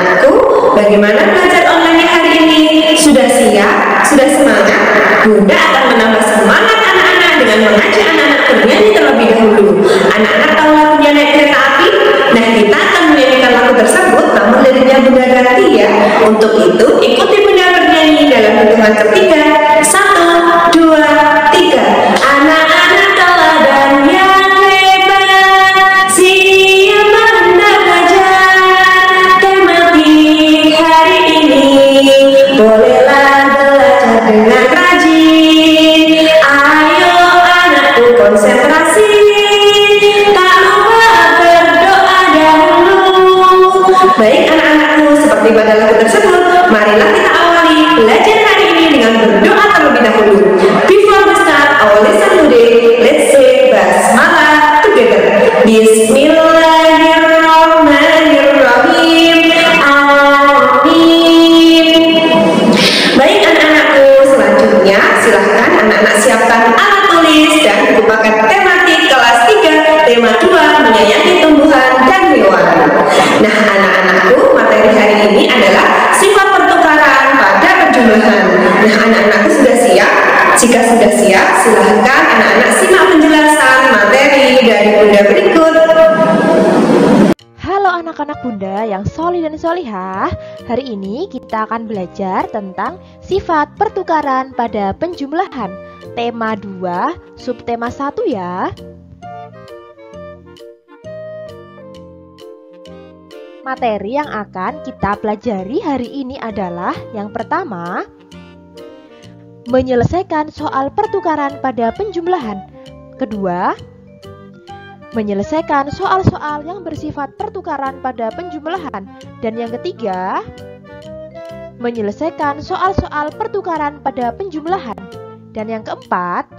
anak-anakku, bagaimana belajar online hari ini? Sudah siap? Sudah semangat? Bunda akan menambah semangat anak-anak dengan mengajak anak-anak bernyanyi terlebih dahulu. Anak-anak tahu lagunya Naik Kereta Api? Nah, kita akan menyanyikan lagu tersebut, namun liriknya Bunda ganti ya. Untuk itu, ikuti Bunda bernyanyi dalam hitungan ketiga. 1, 2, 3. Anak-anak teladan yang hebat, siapa hendak belajar tematik hari ini? Bolehlah belajar dengan rajin. Ayo anakku konsentrasi, tak lupa berdoa dahulu. Baik anak-anakku, seperti pada lagu tersebut, marilah kita awali belajar hari ini dengan berdoa terlebih dahulu. Before we start our lesson today, let's say basmalah together. Bismillahirrahmanirrahim. Amin. Baik anak-anakku, selanjutnya silahkan anak-anak siapkan alat tulis dan buku paket tematik kelas 3, tema 2, menyayangi tumbuhan dan hewan. Nah anak-anakku, materi hari ini adalah sifat pertukaran pada penjumlahan. Nah anak-anakku sudah siap? Jika sudah siap, silahkan anak-anak simak penjelasan materi dari Bunda berikut. Halo anak-anak Bunda yang solih dan solihah. Hari ini kita akan belajar tentang sifat pertukaran pada penjumlahan. Tema 2, subtema 1 ya. Materi yang akan kita pelajari hari ini adalah yang pertama, menyelesaikan soal pertukaran pada penjumlahan. Kedua, menyelesaikan soal-soal yang bersifat pertukaran pada penjumlahan. Dan yang ketiga, menyelesaikan soal-soal pertukaran pada penjumlahan. Dan yang keempat,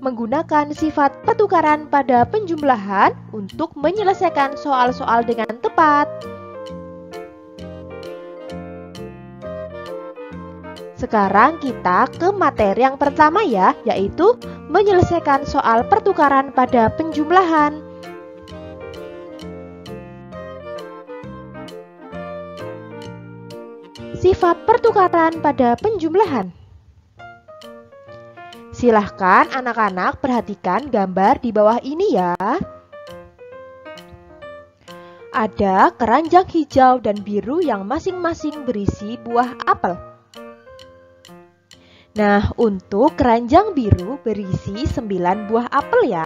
menggunakan sifat pertukaran pada penjumlahan untuk menyelesaikan soal-soal dengan tepat. Sekarang kita ke materi yang pertama ya, yaitu menyelesaikan soal pertukaran pada penjumlahan. Sifat pertukaran pada penjumlahan. Silahkan anak-anak perhatikan gambar di bawah ini ya. Ada keranjang hijau dan biru yang masing-masing berisi buah apel. Nah, untuk keranjang biru berisi 9 buah apel ya.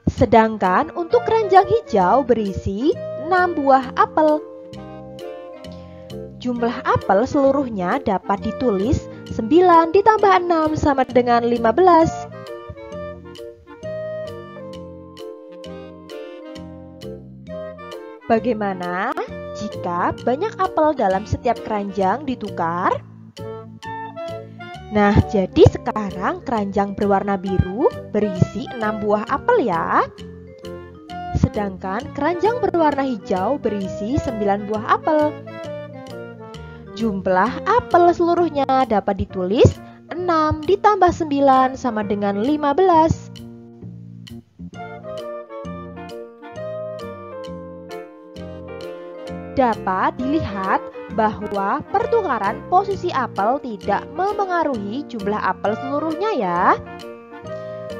Sedangkan untuk keranjang hijau berisi 6 buah apel. Jumlah apel seluruhnya dapat ditulis 9 ditambah 6 sama dengan 15. Bagaimana jika banyak apel dalam setiap keranjang ditukar? Nah, jadi sekarang keranjang berwarna biru berisi 6 buah apel ya. Sedangkan keranjang berwarna hijau berisi 9 buah apel. Jumlah apel seluruhnya dapat ditulis 6 ditambah 9 sama dengan 15. Dapat dilihat bahwa pertukaran posisi apel tidak memengaruhi jumlah apel seluruhnya ya.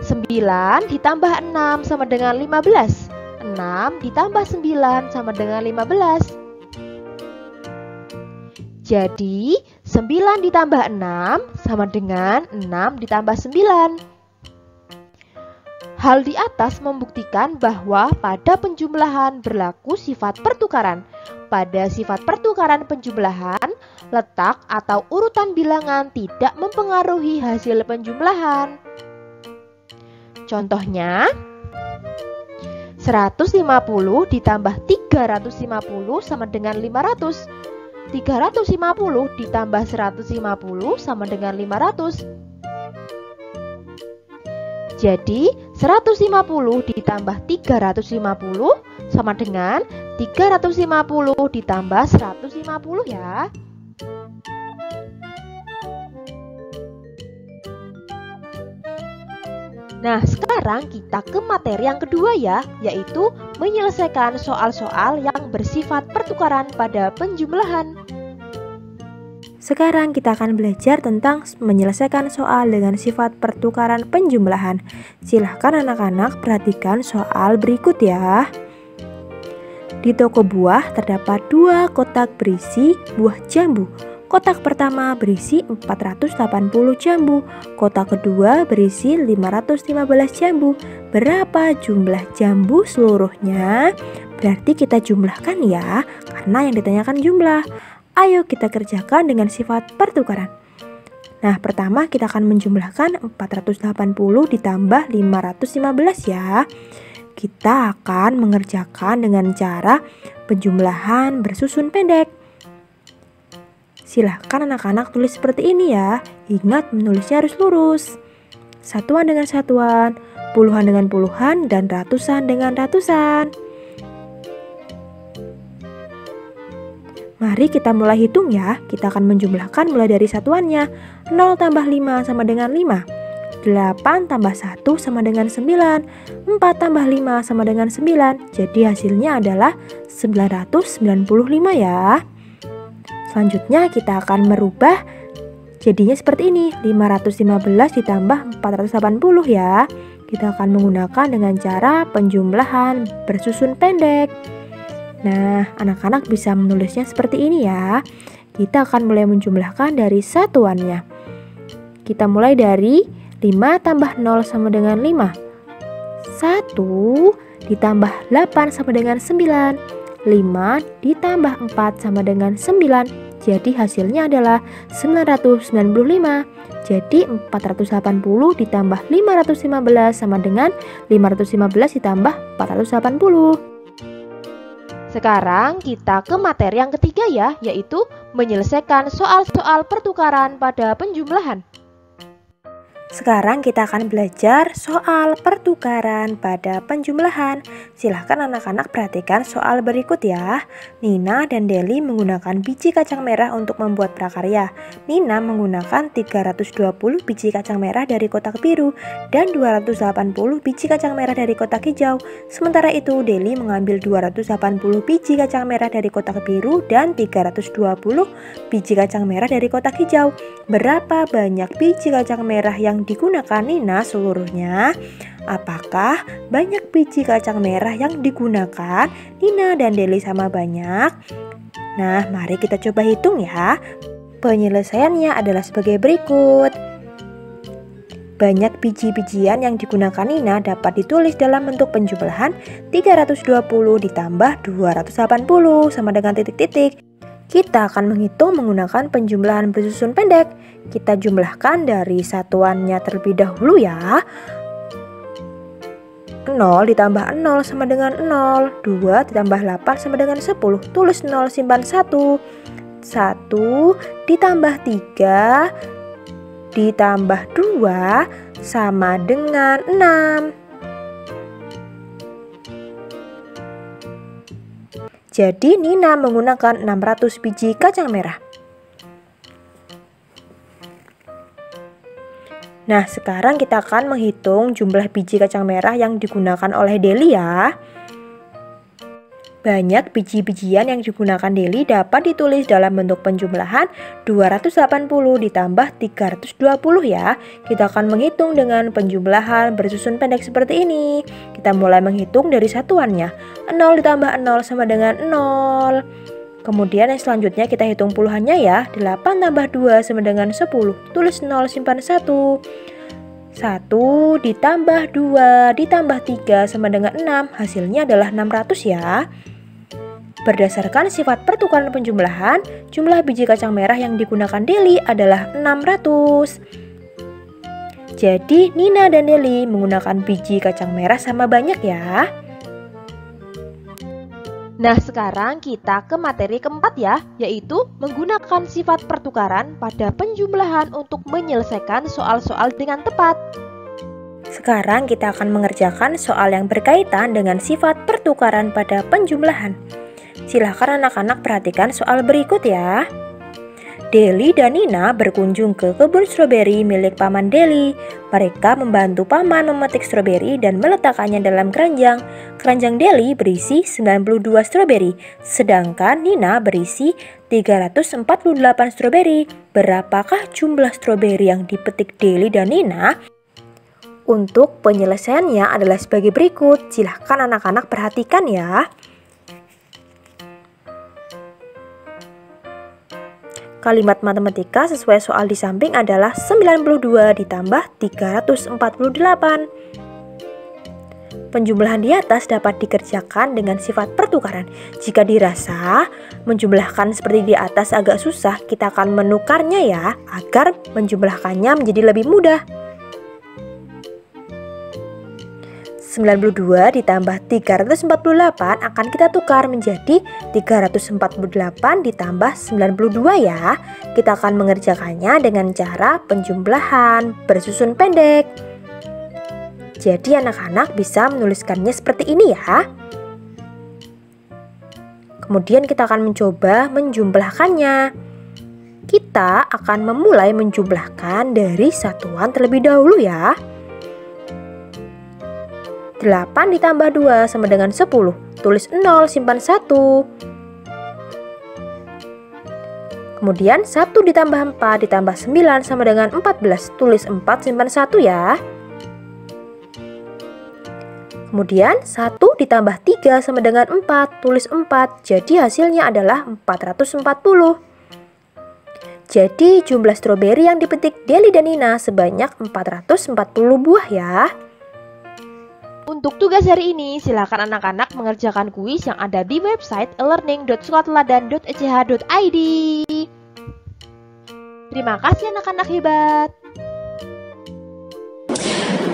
9 ditambah 6 sama dengan 15. 6 ditambah 9 sama dengan 15. Jadi, 9 ditambah 6 sama dengan 6 ditambah 9. Hal di atas membuktikan bahwa pada penjumlahan berlaku sifat pertukaran. Pada sifat pertukaran penjumlahan, letak atau urutan bilangan tidak mempengaruhi hasil penjumlahan. Contohnya, 150 ditambah 350 sama dengan 500. 350 ditambah 150 sama dengan 500. Jadi 150 ditambah 350 sama dengan 350 ditambah 150 ya. Nah, sekarang kita ke materi yang kedua ya, yaitu menyelesaikan soal-soal yang bersifat pertukaran pada penjumlahan. Sekarang kita akan belajar tentang menyelesaikan soal dengan sifat pertukaran penjumlahan. Silahkan anak-anak perhatikan soal berikut ya. Di toko buah terdapat 2 kotak berisi buah jambu. Kotak pertama berisi 480 jambu, kotak kedua berisi 515 jambu. Berapa jumlah jambu seluruhnya? Berarti kita jumlahkan ya, karena yang ditanyakan jumlah. Ayo kita kerjakan dengan sifat pertukaran. Nah, pertama kita akan menjumlahkan 480 ditambah 515 ya. Kita akan mengerjakan dengan cara penjumlahan bersusun pendek. Silahkan anak-anak tulis seperti ini ya. Ingat menulisnya harus lurus. Satuan dengan satuan, puluhan dengan puluhan, dan ratusan dengan ratusan. Mari kita mulai hitung ya. Kita akan menjumlahkan mulai dari satuannya. 0 tambah 5 sama dengan 5. 8 tambah 1 sama dengan 9. 4 tambah 5 sama dengan 9. Jadi hasilnya adalah 995 ya. Selanjutnya kita akan merubah jadinya seperti ini. 515 ditambah 480 ya. Kita akan menggunakan dengan cara penjumlahan bersusun pendek. Nah, anak-anak bisa menulisnya seperti ini ya. Kita akan mulai menjumlahkan dari satuannya. Kita mulai dari 5 tambah 0 sama dengan 5. 1 ditambah 8 sama dengan 9. 5 ditambah 4 sama dengan 9. Jadi hasilnya adalah 995. Jadi 480 ditambah 515 sama dengan 515 ditambah 480. Sekarang kita ke materi yang ketiga ya, yaitu menyelesaikan soal-soal pertukaran pada penjumlahan. Sekarang kita akan belajar soal pertukaran pada penjumlahan. Silahkan anak-anak perhatikan soal berikut ya. Nina dan Deli menggunakan biji kacang merah untuk membuat prakarya. Nina menggunakan 320 biji kacang merah dari kotak biru dan 280 biji kacang merah dari kotak hijau. Sementara itu Deli mengambil 280 biji kacang merah dari kotak biru dan 320 biji kacang merah dari kotak hijau. Berapa banyak biji kacang merah yang digunakan Nina seluruhnya? Apakah banyak biji kacang merah yang digunakan Nina dan Deli sama banyak? Nah, mari kita coba hitung ya. Penyelesaiannya adalah sebagai berikut. Banyak biji-bijian yang digunakan Nina dapat ditulis dalam bentuk penjumlahan 320 ditambah 280 sama dengan titik-titik. Kita akan menghitung menggunakan penjumlahan bersusun pendek. Kita jumlahkan dari satuannya terlebih dahulu ya. 0 ditambah 0 sama dengan 0. 2 ditambah 8 sama dengan 10. Tulis 0 simpan 1. 1 ditambah 3 ditambah 2 sama dengan 6. Jadi Nina menggunakan 600 biji kacang merah. Nah, sekarang kita akan menghitung jumlah biji kacang merah yang digunakan oleh Deli ya. Banyak biji-bijian yang digunakan Deli dapat ditulis dalam bentuk penjumlahan 280 ditambah 320 ya. Kita akan menghitung dengan penjumlahan bersusun pendek seperti ini. Kita mulai menghitung dari satuannya. 0 ditambah 0 sama dengan 0. Kemudian yang selanjutnya kita hitung puluhannya ya. 8 tambah 2 sama dengan 10. Tulis 0 simpan 1. 1 ditambah 2 ditambah 3 sama dengan 6. Hasilnya adalah 600 ya. Berdasarkan sifat pertukaran penjumlahan, jumlah biji kacang merah yang digunakan Deli adalah 600. Jadi Nina dan Deli menggunakan biji kacang merah sama banyak ya. Nah, sekarang kita ke materi keempat ya, yaitu menggunakan sifat pertukaran pada penjumlahan untuk menyelesaikan soal-soal dengan tepat. Sekarang kita akan mengerjakan soal yang berkaitan dengan sifat pertukaran pada penjumlahan. Silahkan anak-anak perhatikan soal berikut ya. Deli dan Nina berkunjung ke kebun stroberi milik Paman Deli. Mereka membantu paman memetik stroberi dan meletakkannya dalam keranjang. Keranjang Deli berisi 92 stroberi, sedangkan Nina berisi 348 stroberi. Berapakah jumlah stroberi yang dipetik Deli dan Nina? Untuk penyelesaiannya adalah sebagai berikut. Silahkan anak-anak perhatikan ya. Kalimat matematika sesuai soal di samping adalah 92 ditambah 348. Penjumlahan di atas dapat dikerjakan dengan sifat pertukaran. Jika dirasa menjumlahkan seperti di atas agak susah, kita akan menukarnya ya, agar menjumlahkannya menjadi lebih mudah. 92 ditambah 348 akan kita tukar menjadi 348 ditambah 92 ya. Kita akan mengerjakannya dengan cara penjumlahan bersusun pendek. Jadi anak-anak bisa menuliskannya seperti ini ya. Kemudian kita akan mencoba menjumlahkannya. Kita akan memulai menjumlahkan dari satuan terlebih dahulu ya. 8 ditambah 2 sama dengan 10. Tulis 0, simpan 1. Kemudian 1 ditambah 4 ditambah 9 sama dengan 14. Tulis 4, simpan 1 ya. Kemudian 1 ditambah 3 sama dengan 4. Tulis 4. Jadi hasilnya adalah 440. Jadi jumlah stroberi yang dipetik Deli dan Nina sebanyak 440 buah ya. Untuk tugas hari ini, silakan anak-anak mengerjakan kuis yang ada di website elearning.sekolah-teladan.ech.id. Terima kasih anak-anak hebat.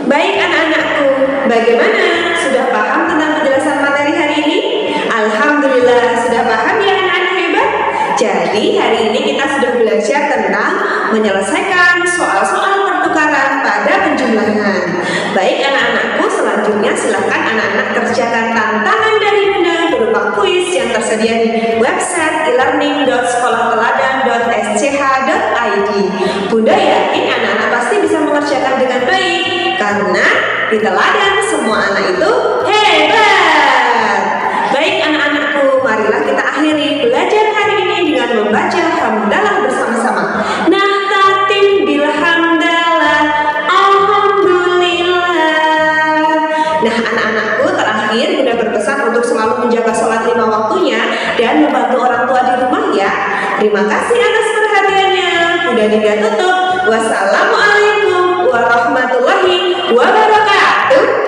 Baik anak-anakku, bagaimana? Sudah paham tentang penjelasan materi hari ini? Alhamdulillah, sudah paham ya anak-anak hebat? Jadi hari ini kita sudah belajar tentang menyelesaikan soal-soal pertukaran pada penjumlahan. Baik anak-anakku, selanjutnya silakan anak-anak kerjakan tantangan dari Bunda berupa kuis yang tersedia di website elearning.sekolah-teladan.sch.id. Bunda yakin anak-anak pasti bisa mengerjakan dengan baik, karena di teladan semua anak itu hebat. Baik anak-anakku, marilah kita akhiri belajar hari ini dengan membaca hamdalah bersama-sama. Nahtatim bilhamdalah, alhamdulillah. Nah anak-anakku, terakhir Bunda berpesan untuk selalu menjaga sholat 5 waktunya dan membantu orang tua di rumah ya. Terima kasih atas perhatiannya. Bunda Dinda tutup. Wassalamualaikum warahmatullahi wabarakatuh.